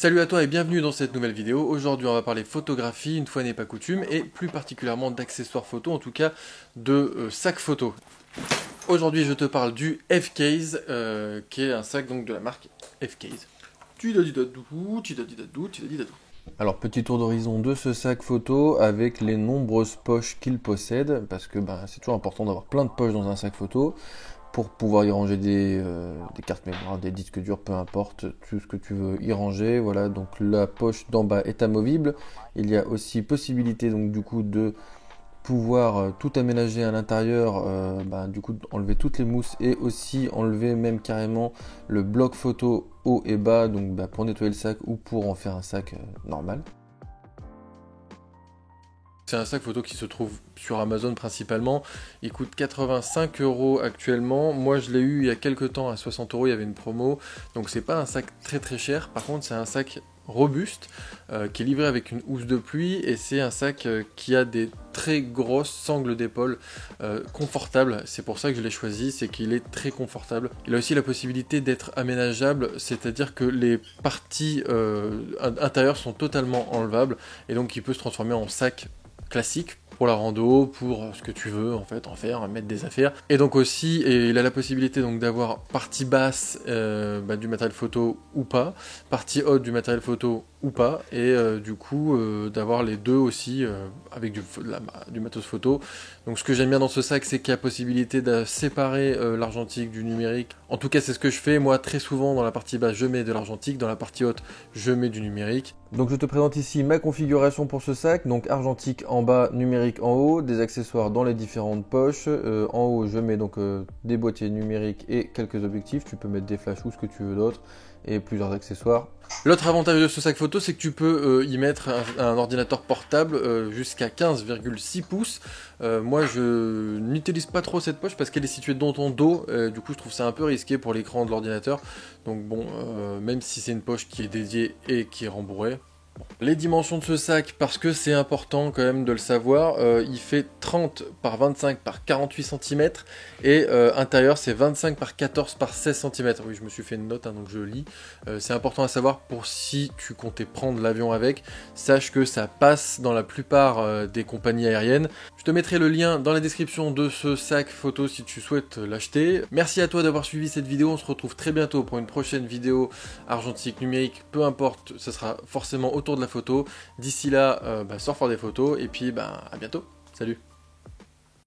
Salut à toi et bienvenue dans cette nouvelle vidéo. Aujourd'hui on va parler photographie, une fois n'est pas coutume, et plus particulièrement d'accessoires photo, en tout cas de sacs photo. Aujourd'hui je te parle du F-Case, qui est un sac donc de la marque F-Case. Alors petit tour d'horizon de ce sac photo avec les nombreuses poches qu'il possède, parce que c'est toujours important d'avoir plein de poches dans un sac photo, pour pouvoir y ranger des cartes mémoire, des disques durs, peu importe, tout ce que tu veux y ranger. Voilà, donc la poche d'en bas est amovible. Il y a aussi possibilité donc du coup de pouvoir tout aménager à l'intérieur, du coup enlever toutes les mousses et aussi enlever même carrément le bloc photo haut et bas, donc pour nettoyer le sac ou pour en faire un sac normal. C'est un sac photo qui se trouve sur Amazon principalement. Il coûte 85 € actuellement. Moi je l'ai eu il y a quelques temps à 60 €, il y avait une promo. Donc c'est pas un sac très cher. Par contre c'est un sac robuste qui est livré avec une housse de pluie. Et c'est un sac qui a des très grosses sangles d'épaule confortables. C'est pour ça que je l'ai choisi, c'est qu'il est très confortable. Il a aussi la possibilité d'être aménageable, c'est-à-dire que les parties intérieures sont totalement enlevables. Et donc il peut se transformer en sac classique pour la rando, pour ce que tu veux en fait en faire, mettre des affaires. Et donc aussi, il a la possibilité donc d'avoir partie basse du matériel photo ou pas, partie haute du matériel photo ou pas, et du coup d'avoir les deux aussi avec du matos photo. Donc ce que j'aime bien dans ce sac, c'est qu'il y a possibilité de séparer l'argentique du numérique. En tout cas c'est ce que je fais, moi très souvent dans la partie basse je mets de l'argentique, dans la partie haute je mets du numérique. Donc je te présente ici ma configuration pour ce sac, donc argentique en bas, numérique en haut, des accessoires dans les différentes poches. En haut je mets donc des boîtiers numériques et quelques objectifs, tu peux mettre des flashs ou ce que tu veux d'autre, et plusieurs accessoires. L'autre avantage de ce sac photo, c'est que tu peux y mettre un ordinateur portable jusqu'à 15,6 pouces. Moi je n'utilise pas trop cette poche parce qu'elle est située dans ton dos, du coup je trouve ça un peu risqué pour l'écran de l'ordinateur. Donc bon, même si c'est une poche qui est dédiée et qui est rembourrée. Les dimensions de ce sac, parce que c'est important quand même de le savoir, il fait 30 par 25 par 48 cm et intérieur c'est 25 par 14 par 16 cm. Oui, je me suis fait une note, donc je lis. C'est important à savoir pour si tu comptais prendre l'avion avec. Sache que ça passe dans la plupart des compagnies aériennes. Je te mettrai le lien dans la description de ce sac photo si tu souhaites l'acheter. Merci à toi d'avoir suivi cette vidéo. On se retrouve très bientôt pour une prochaine vidéo argentique, numérique, peu importe, ce sera forcément autour de la photo. D'ici là, sors faire des photos et puis à bientôt. Salut!